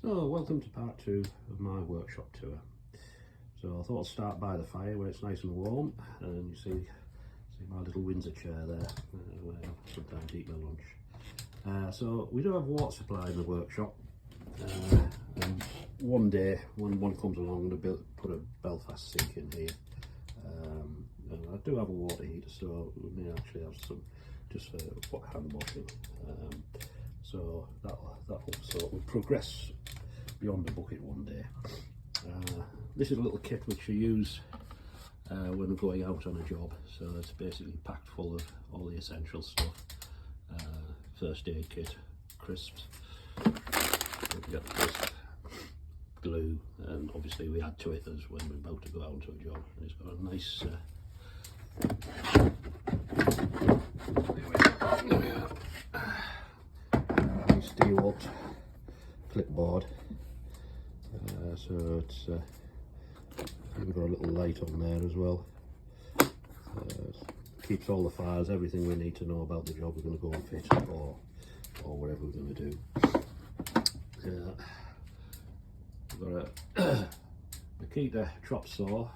So welcome to part 2 of my workshop tour. So I thought I'd start by the fire where it's nice and warm, and you see my little Windsor chair there where I sometimes eat my lunch. So we do have water supply in the workshop, and one day when one comes along and put a Belfast sink in here, and I do have a water heater, so we may actually have some just for hand washing. So we'll progress beyond the bucket one day. This is a little kit which you use when we're going out on a job, so it's basically packed full of all the essential stuff. First aid kit, crisps, we've got crisp, glue, and obviously we add to it as when we're about to go out onto a job. And it's got a nice nice DeWalt clipboard. So it's even got a little light on there as well. Keeps all the files, everything we need to know about the job we're going to go and fit, or whatever we're going to do. We've got a Makita chop saw.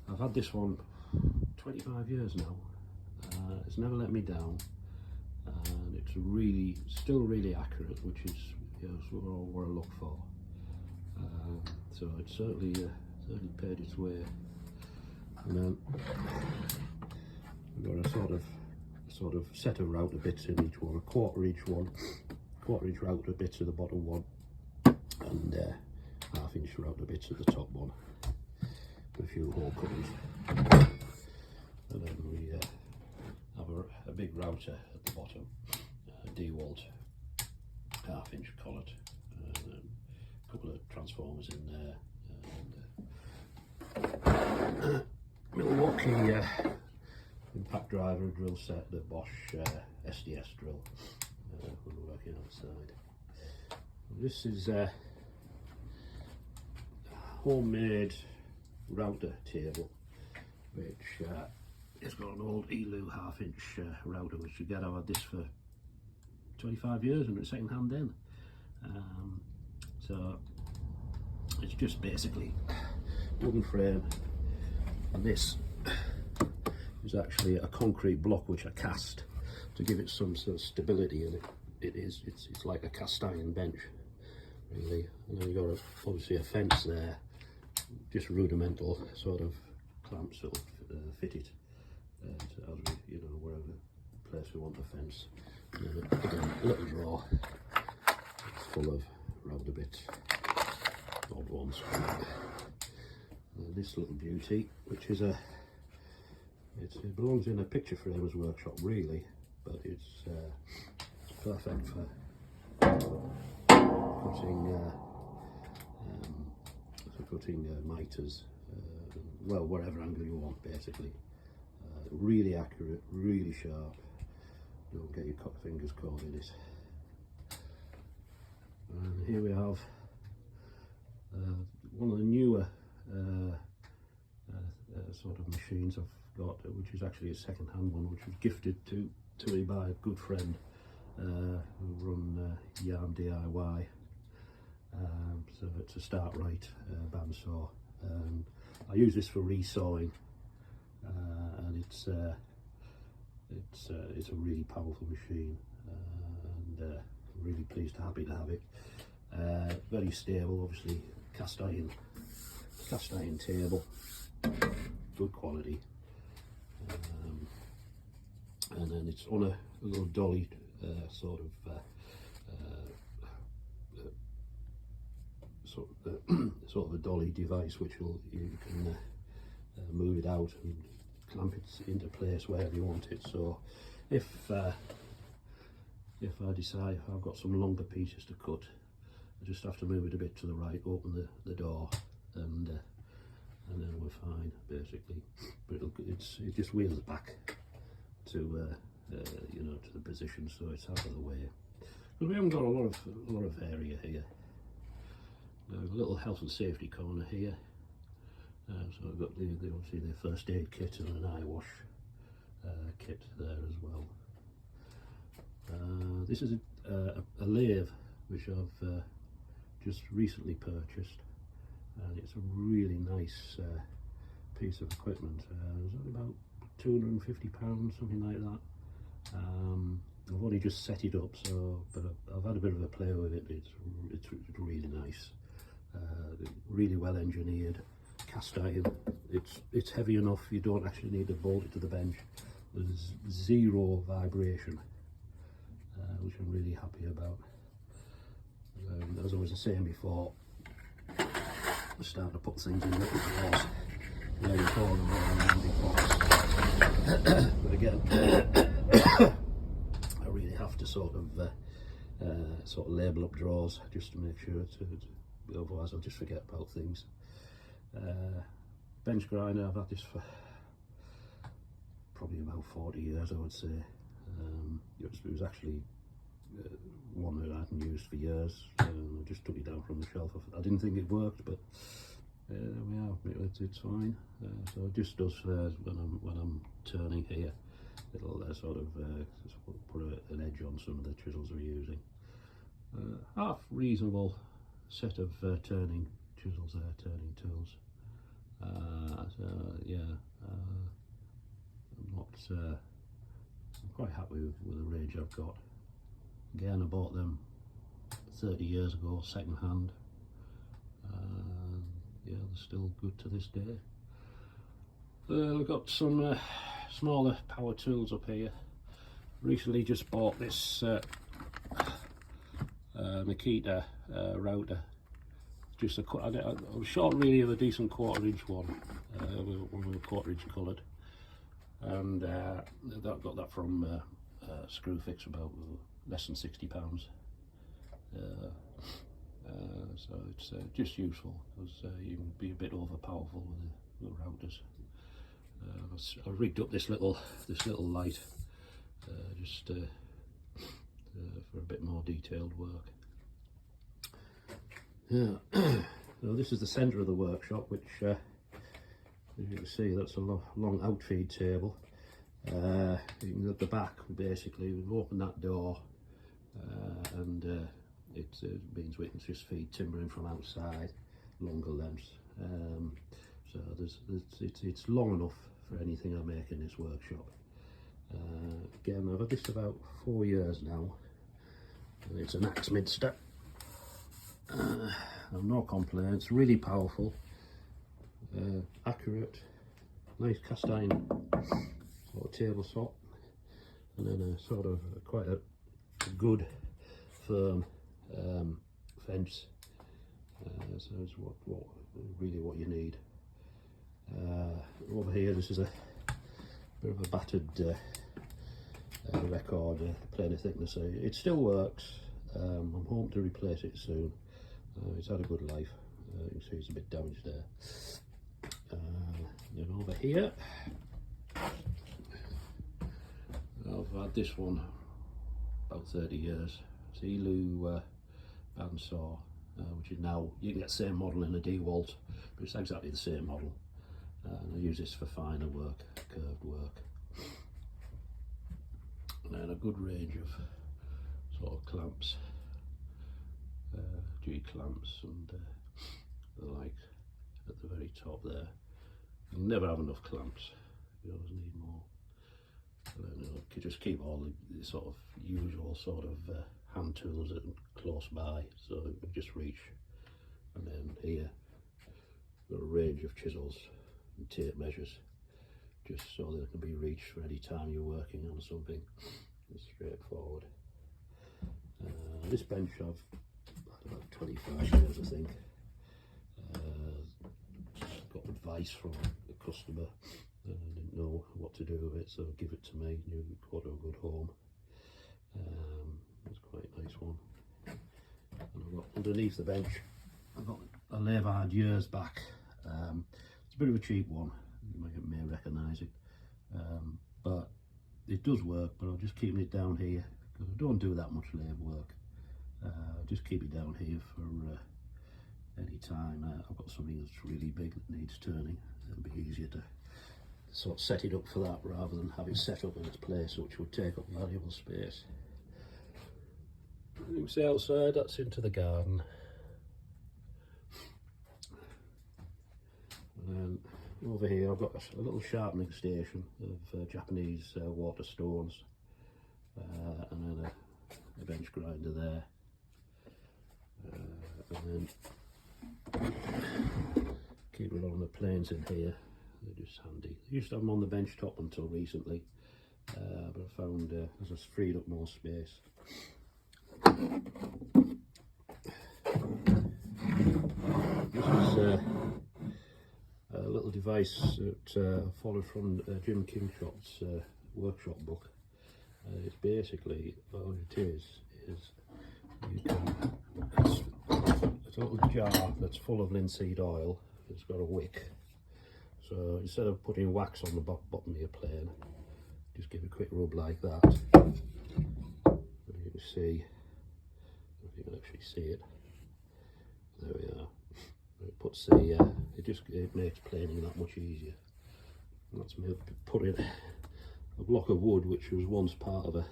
I've had this one 25 years now. It's never let me down, and it's still really accurate, which is what I look for. So it certainly paid its way. And then we've got a sort of set of router bits in each one, a quarter inch router bits at the bottom one, and half-inch router bits at the top one, with a few hole cutters. And then we have a big router at the bottom, DeWalt half-inch collet, and a couple of transformers in there, and Milwaukee impact driver drill set, the Bosch SDS drill when we're working outside. This is a homemade router table, which it's got an old Elu half-inch router, which you get. I've had this for 25 years and it's second hand then. So it's just basically wooden frame, and this is actually a concrete block which I cast to give it some sort of stability, and it's like a cast iron bench really. And then you've got obviously a fence there, just rudimental sort of clamps that'll fit it, and as we, wherever place we want the fence. And then again, a little drawer full of router bits, odd ones. And this little beauty, which is it belongs in a picture framer's workshop really, but it's perfect for putting miters, well, whatever angle you want basically. Really accurate, really sharp. Don't get your fingers caught in it. And here we have one of the newer sort of machines I've got, which is actually a second-hand one, which was gifted to me by a good friend who run Yarn DIY. So it's a Start Right bandsaw. I use this for resawing, and it's a really powerful machine, and I'm really happy to have it. Very stable, obviously cast iron table, good quality, and then it's on a little dolly sort of a dolly device, which you can move it out and clamp it into place wherever you want it. So if I decide I've got some longer pieces to cut, I just have to move it a bit to the right, open the door, and then we're fine basically. But it just wheels back to to the position, so it's out of the way. But we haven't got a lot of area here. There's a little health and safety corner here. So I've got obviously the first aid kit and an eye wash kit there as well. This is a lathe which I've just recently purchased, and it's a really nice piece of equipment. It's only about £250, something like that. I've only just set it up, so but I've had a bit of a play with it. It's really nice, really well engineered, cast iron. It's heavy enough you don't actually need to bolt it to the bench. There's zero vibration, which I'm really happy about. As I was saying before, I'm starting to put things in little drawers, ready for them in box. But again, I really have to sort of label up drawers just to make sure otherwise I'll just forget about things. Bench grinder, I've had this for probably about 40 years, I would say. It was actually one that I hadn't used for years. I just took it down from the shelf. I didn't think it worked, but there we are. It's fine. So it just does when I'm turning here. It'll put an edge on some of the chisels we're using. Half reasonable set of turning chisels there, turning tools. I'm quite happy with the range I've got. Again, I bought them 30 years ago, second hand. Yeah, they're still good to this day. We've got some smaller power tools up here. Recently just bought this Makita router. Just I was short really of a decent 1/4 inch one. We were 1/4 inch coloured, and got that from Screwfix, about less than £60. So it's just useful because you can be a bit overpowerful with the routers. I rigged up this little light just for a bit more detailed work. Yeah. So this is the centre of the workshop, which as you can see, that's a long outfeed table. You can at the back, basically we've opened that door, and it means we can just feed timber in from outside, longer lengths. So it's long enough for anything I make in this workshop. Again, I've had this about 4 years now, and it's an Axminster. I've no complaints. Really powerful, accurate, nice cast iron sort of table top, and then a sort of quite a good firm fence. So it's really what you need. Over here, this is a bit of a battered record, planar thickness. It still works. I'm hoping to replace it soon. It's had a good life. You can see it's a bit damaged there. Then over here, I've had this one about 30 years. It's Elu bandsaw, which is now, you can get the same model in a DeWalt, but it's exactly the same model. And I use this for finer work, curved work. And a good range of sort of clamps, G clamps and the like at the very top there. You never have enough clamps, you always need more. You could just keep all the sort of usual sort of hand tools close by, so you can just reach. And then here, got a range of chisels and tape measures, just so that it can be reached for any time you're working on something. It's straightforward. This bench I've had about 25 years, I think. Got advice from the customer, and I didn't know what to do with it, so give it to me. Knew it'd go to a good home. It's quite a nice one. And I've got underneath the bench, I've got a lathe I had years back. It's a bit of a cheap one, you may recognise it, but it does work. But I'm just keeping it down here because I don't do that much lathe work. Just keep it down here for any time I've got something that's really big that needs turning. It'll be easier to sort of set it up for that rather than have it set up in its place, which would take up valuable space. You can see outside, that's into the garden. And then over here I've got a little sharpening station of Japanese water stones, and then a bench grinder there, and then keep it on the planes in here. They're just handy. I used to have them on the bench top until recently, but I found as it's freed up more space. This is a little device that I followed from Jim Kingshot's workshop book. It's basically, all it is you can, it's a little jar that's full of linseed oil. It's got a wick, so instead of putting wax on the bottom of your plane, just give a quick rub like that. You can see, if you can actually see it, there we are. It puts the it makes planing that much easier. And that's me putting a block of wood which was once part of a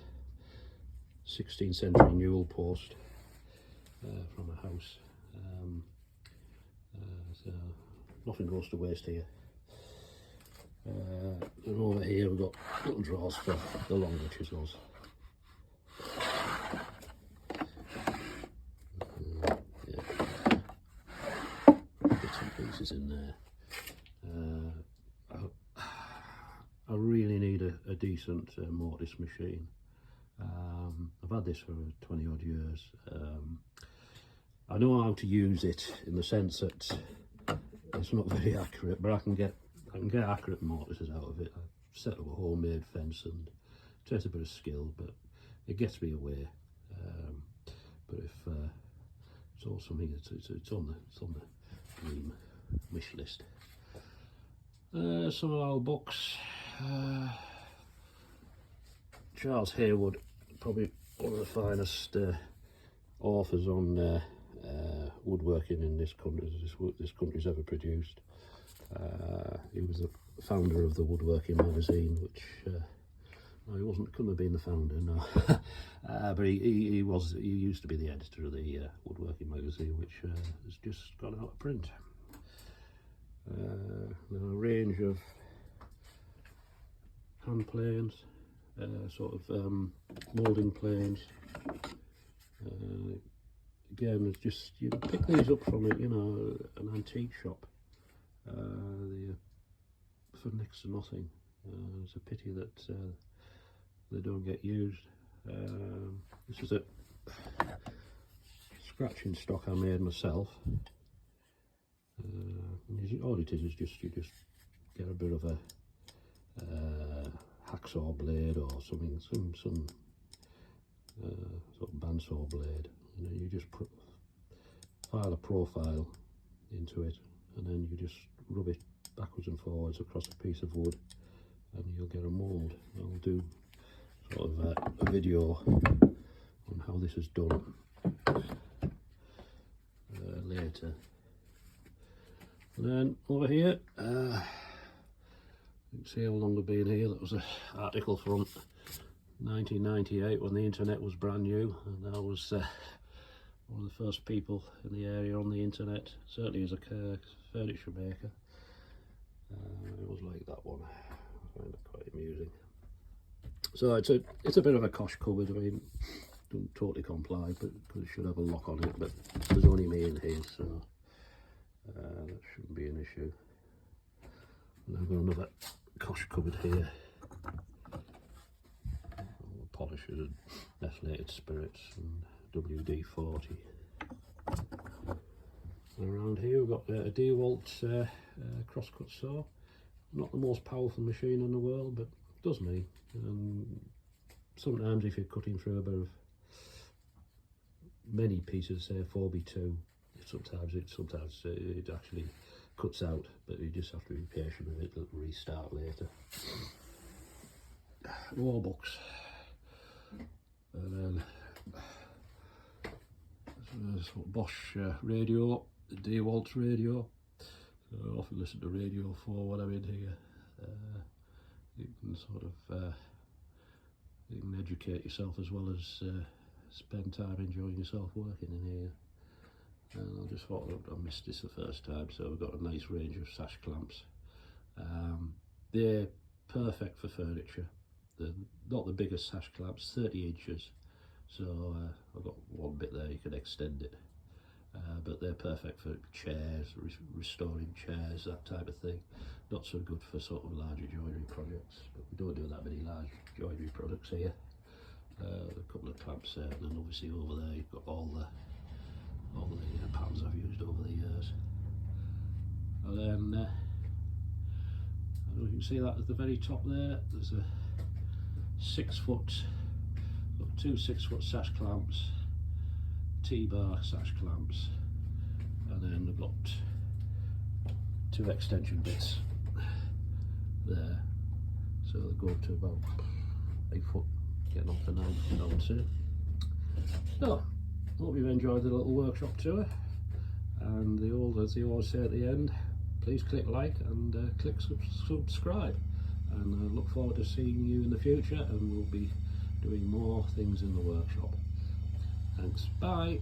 16th century newel post from a house. So nothing goes to waste here. And over here we've got little drawers for the longer chisels. Bits and pieces in there. I really need a decent mortise machine. I've had this for 20 odd years. I know how to use it in the sense that it's not very accurate, but I can get accurate mortises out of it. I've set up a homemade fence and it takes a bit of skill, but it gets me away. But if it's all something it's on the dream wish list. Some of our books. Charles Haywood, probably one of the finest authors on woodworking in this country's ever produced. He was the founder of the Woodworking magazine, which no, he couldn't have been the founder, no. But he used to be the editor of the Woodworking magazine, which has just gone out of print. There are a range of hand planes, sort of moulding planes. Again, it's just, you pick these up from it, you know, an antique shop. They're for next to nothing. It's a pity that they don't get used. This is a scratching stock I made myself. All it is just you just get a bit of a hacksaw blade or something, some sort of bandsaw blade, and then you just file a profile into it, and then you just rub it backwards and forwards across a piece of wood, and you'll get a mould. I'll do sort of a video on how this is done later. And then over here, you can see how long they've been here. That was an article from 1998 when the internet was brand new, and I was one of the first people in the area on the internet, certainly as a furniture maker. It was like that one. I find that quite amusing. So it's a bit of a cosh cupboard. I mean, don't totally comply, but because it should have a lock on it, but there's only me in here, so that shouldn't be an issue. And I've got another cosh cupboard here. Polishers and methylated spirits and WD-40. And around here we've got a DeWalt crosscut saw. Not the most powerful machine in the world, but it does me. Sometimes if you're cutting through a bit of many pieces, say 4x2, sometimes it actually cuts out, but you just have to be patient with it. It'll restart later. War books. And then Bosch radio, the DeWalt radio. So I often listen to Radio 4 when I'm in here. You can sort of you can educate yourself as well as spend time enjoying yourself working in here. And I just thought I missed this the first time, so we've got a nice range of sash clamps. They're perfect for furniture. They're not the biggest sash clamps, 30 inches, so I've got one bit there, you can extend it. But they're perfect for chairs, restoring chairs, that type of thing. Not so good for sort of larger joinery projects, but we don't do that many large joinery products here. A couple of clamps there, and then obviously over there you've got all the pans I've used over the years. And then you can see that at the very top there, there's a 6 foot, got two 6 foot sash clamps, T-bar sash clamps, and then I've got 2 extension bits there, so they go up to about 8 foot, getting on to 9 foot I would say. So, hope you've enjoyed the little workshop tour, and as they always say at the end, please click like and click subscribe, and I look forward to seeing you in the future, and we'll be doing more things in the workshop. Thanks, bye.